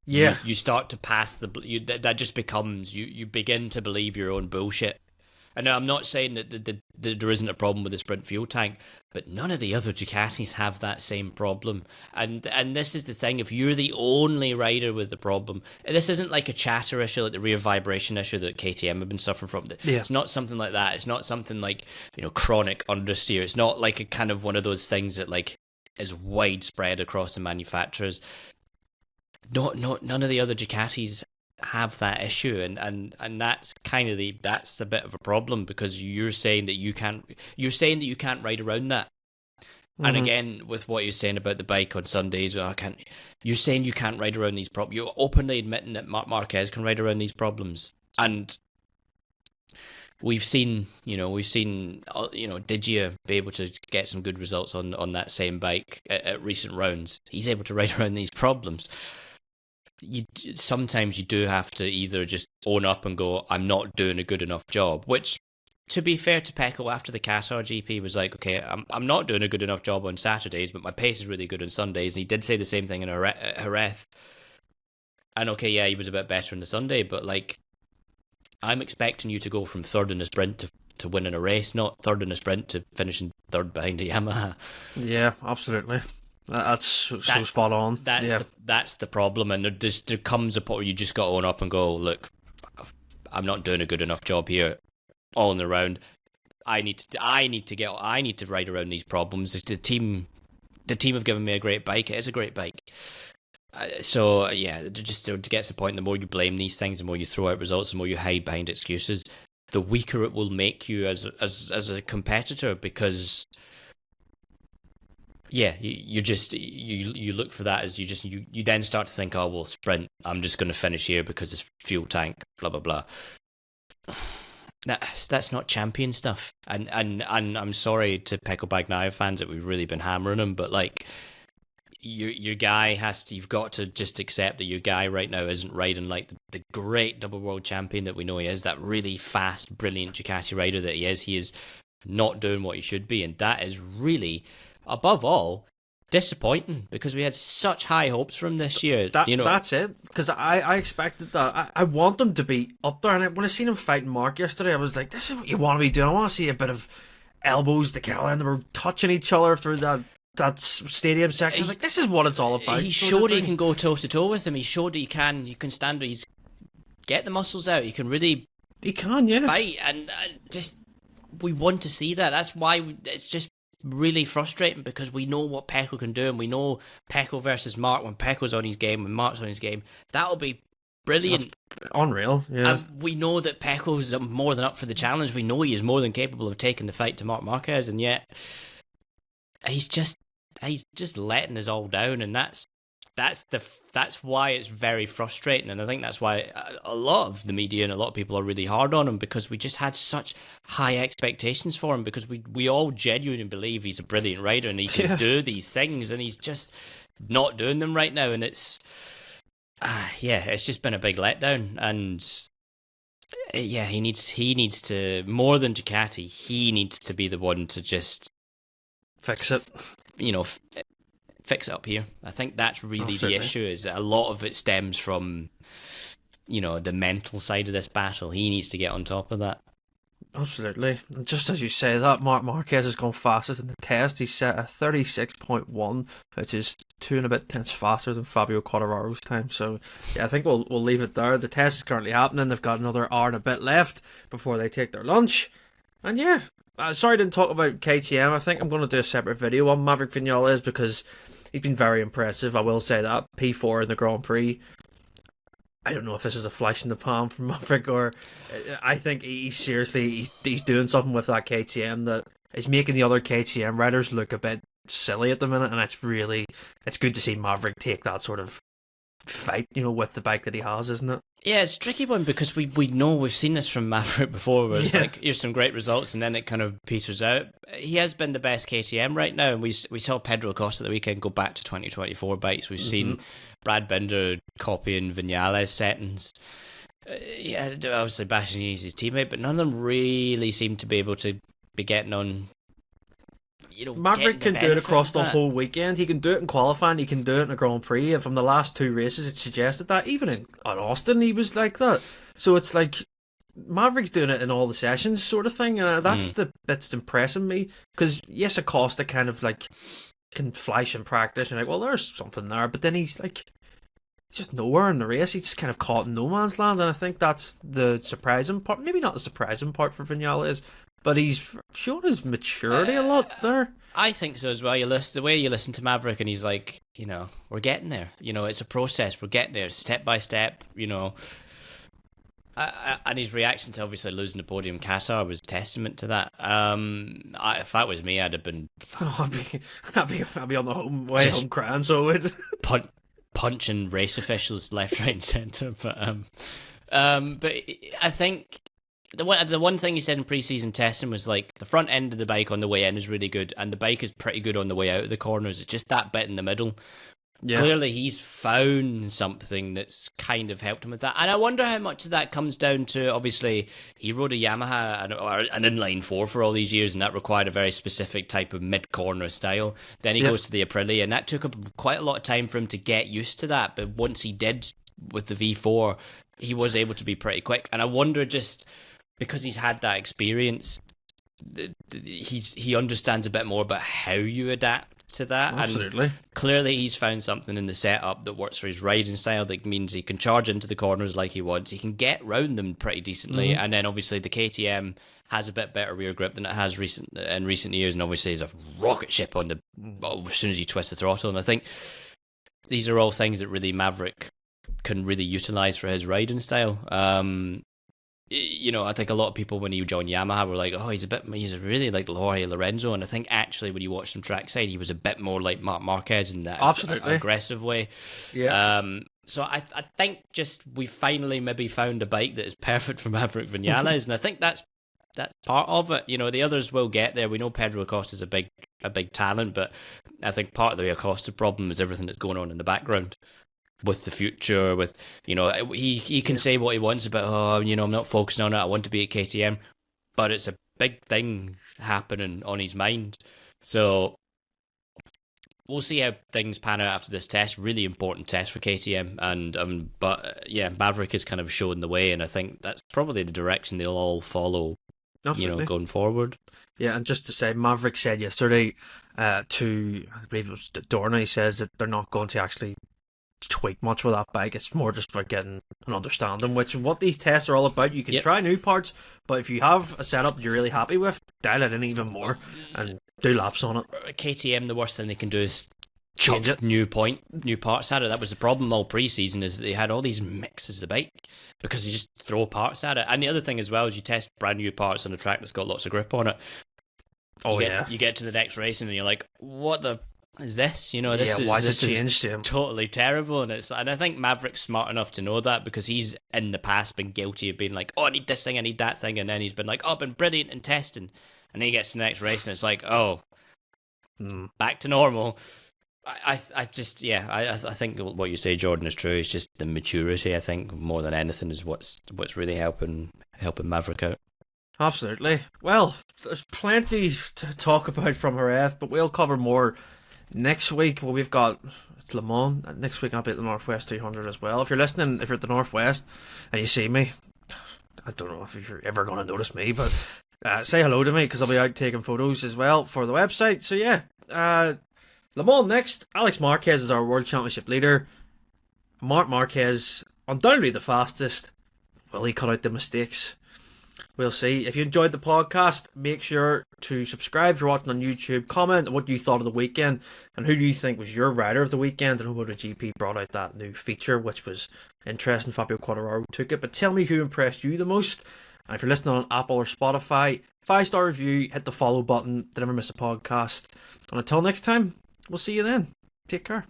Yeah. You start to pass that just becomes, you begin to believe your own bullshit. And now I'm not saying that there isn't a problem with the sprint fuel tank, but none of the other Ducatis have that same problem. And this is the thing, if you're the only rider with the problem, this isn't like a chatter issue, like the rear vibration issue that KTM have been suffering from. Yeah. It's not something like that. It's not something like, chronic understeer. It's not like a kind of one of those things that like is widespread across the manufacturers. None of the other Ducatis have that issue, and that's kind of that's a bit of a problem, because you're saying that you can't ride around that. And again, with what you're saying about the bike on Sundays, you're saying you can't ride around these problems. You're openly admitting that Marc Marquez can ride around these problems, and we've seen, did you be able to get some good results on that same bike at recent rounds? He's able to ride around these problems. Sometimes you do have to either just own up and go, I'm not doing a good enough job, which, to be fair to Pecco, after the Qatar GP was like, okay, I'm not doing a good enough job on Saturdays, but my pace is really good on Sundays. And he did say the same thing in Jerez. And okay, yeah, he was a bit better on the Sunday, but like, I'm expecting you to go from third in a sprint to winning a race, not third in a sprint to finishing third behind a Yamaha. Yeah, absolutely. That's so spot on. That's the problem, and there comes a point where you just got to own up and go, look, I'm not doing a good enough job here, all in the round. I need to ride around these problems. The team have given me a great bike. It is a great bike. So yeah, just to get to the point, the more you blame these things, the more you throw out results, the more you hide behind excuses, the weaker it will make you as a competitor, because. Yeah, you look for that as you then start to think, oh well, sprint, I'm just going to finish here because it's fuel tank, blah blah blah. That's not champion stuff, and I'm sorry to Pecco Bagnaia fans that we've really been hammering him, but like your guy you've got to just accept that your guy right now isn't riding like the great double world champion that we know he is, that really fast, brilliant Ducati rider that he is. He is not doing what he should be, and that is really, above all, disappointing, because we had such high hopes from this year. That's it, because I expected that. I want them to be up there, and when I seen him fighting Mark yesterday, I was like, this is what you want to be doing. I want to see a bit of elbows together, and they were touching each other through that stadium section. I was like, this is what it's all about. He showed he can go toe to toe with him. He showed that you can stand. He's get the muscles out. You can really. He can, yeah. Fight, and just we want to see that. That's why it's just really frustrating, because we know what Pecco can do, and we know Pecco versus Marc, when Pecco's on his game, when Marc's on his game, that'll be brilliant. That's unreal, yeah. And we know that Pecco's more than up for the challenge. We know he is more than capable of taking the fight to Marc Marquez, and yet he's just letting us all down, and that's why it's very frustrating. And I think that's why a lot of the media and a lot of people are really hard on him, because we just had such high expectations for him, because we all genuinely believe he's a brilliant rider and he can do these things, and he's just not doing them right now. And it's just been a big letdown. And he needs to, more than Ducati, he needs to be the one to just fix it. Fix it up here. I think that's really the issue, is that a lot of it stems from the mental side of this battle. He needs to get on top of that. Absolutely. And just as you say that, Marc Marquez has gone fastest in the test. He's set a 36.1, which is 2 and a bit tenths faster than Fabio Quartararo's time. So, yeah, I think we'll leave it there. The test is currently happening. They've got another hour and a bit left before they take their lunch. And yeah, sorry I didn't talk about KTM. I think I'm going to do a separate video on Maverick Vinales because he's been very impressive. I will say that. P4 in the Grand Prix. I don't know if this is a flash in the pan from Maverick, or I think he's doing something with that KTM that is making the other KTM riders look a bit silly at the minute, and it's good to see Maverick take that sort of fight, with the bike that he has, isn't it? Yeah, it's a tricky one because we know we've seen this from Maverick before, where it's like, here's some great results, and then it kind of peters out. He has been the best KTM right now, and we saw Pedro Acosta the weekend go back to 2024 bikes. We've seen Brad Binder copying Vinales settings. Yeah, obviously Bastianini's his teammate, but none of them really seem to be able to be getting on. Maverick can do it across the whole weekend. He can do it in qualifying. He can do it in a Grand Prix. And from the last 2 races, it suggested that. Even in Austin, he was like that. So it's like Maverick's doing it in all the sessions, sort of thing. And that's the bit that's impressing me. Because yes, Acosta kind of like can flash in practice. And like, well, there's something there. But then he's like just nowhere in the race. He's just kind of caught in no man's land. And I think that's the surprising part. Maybe not the surprising part for Vinales, but he's shown his maturity a lot there. I think so as well. The way you listen to Maverick, and he's like, we're getting there. It's a process. We're getting there, step by step. And his reaction to obviously losing the podium in Qatar was testament to that. If that was me, I'd have been. I'd be on the home crying. So it punching race officials left, right, and centre. But I think. The one thing he said in pre-season testing was like the front end of the bike on the way in is really good, and the bike is pretty good on the way out of the corners. It's just that bit in the middle. Yeah. Clearly, he's found something that's kind of helped him with that, and I wonder how much of that comes down to. Obviously, he rode a Yamaha or an inline 4 for all these years, and that required a very specific type of mid-corner style. Then he goes to the Aprilia, and that took up quite a lot of time for him to get used to that. But once he did with the V4, he was able to be pretty quick, and I wonder just. Because he's had that experience, he understands a bit more about how you adapt to that. Absolutely. And clearly he's found something in the setup that works for his riding style that means he can charge into the corners like he wants. He can get round them pretty decently. And then obviously the KTM has a bit better rear grip than it has in recent years. And obviously is a rocket ship on as soon as you twist the throttle. And I think these are all things that really Maverick can really utilise for his riding style. I think a lot of people when he joined Yamaha were like, oh, he's really like Jorge Lorenzo, and I think actually when you watched him trackside, he was a bit more like Marc Marquez in that aggressive way. Yeah. So I think just we finally maybe found a bike that is perfect for Maverick Vinales, and I think that's part of it. The others will get there. We know Pedro Acosta is a big talent, but I think part of the Acosta problem is everything that's going on in the background. With the future, he can say what he wants about, I'm not focusing on it, I want to be at KTM, but it's a big thing happening on his mind. So we'll see how things pan out after this test. Really important test for KTM, and Maverick has kind of shown the way, and I think that's probably the direction they'll all follow. Absolutely. Going forward. Yeah, and just to say, Maverick said yesterday to I believe it was Dorna, he says that they're not going to actually tweak much with that bike. It's more just about getting an understanding, which is what these tests are all about. You can try new parts, but if you have a setup that you're really happy with, dial it in even more and do laps on it. KTM, the worst thing they can do is change it, new parts at it. That was the problem all pre-season, is that they had all these mixes of the bike because they just throw parts at it. And the other thing as well is you test brand new parts on a track that's got lots of grip on it. You get to the next race and you're like, what the is this? This is totally terrible, and I think Maverick's smart enough to know that because he's in the past been guilty of being like, oh, I need this thing, I need that thing, and then he's been like, oh, I've been brilliant in testing, and then he gets to the next race and it's like, oh, back to normal. I think what you say, Jordan, is true. It's just the maturity, I think, more than anything, is what's really helping Maverick out. Absolutely. Well, there's plenty to talk about from Jerez, but we'll cover more Next week, well, we've got it's Le Mans. Next week I'll be at the Northwest 200 as well. If you're listening, if you're at the Northwest and you see me, I don't know if you're ever going to notice me, but say hello to me because I'll be out taking photos as well for the website. So yeah, Le Mans next. Alex Marquez is our World Championship leader. Marc Marquez, undoubtedly the fastest. Will he cut out the mistakes? We'll see. If you enjoyed the podcast, make sure to subscribe if you're watching on YouTube. Comment what you thought of the weekend and who do you think was your rider of the weekend. And MotoGP brought out that new feature, which was interesting. Fabio Quartararo took it. But tell me who impressed you the most. And if you're listening on Apple or Spotify, 5-star review, hit the follow button to never miss a podcast. And until next time, we'll see you then. Take care.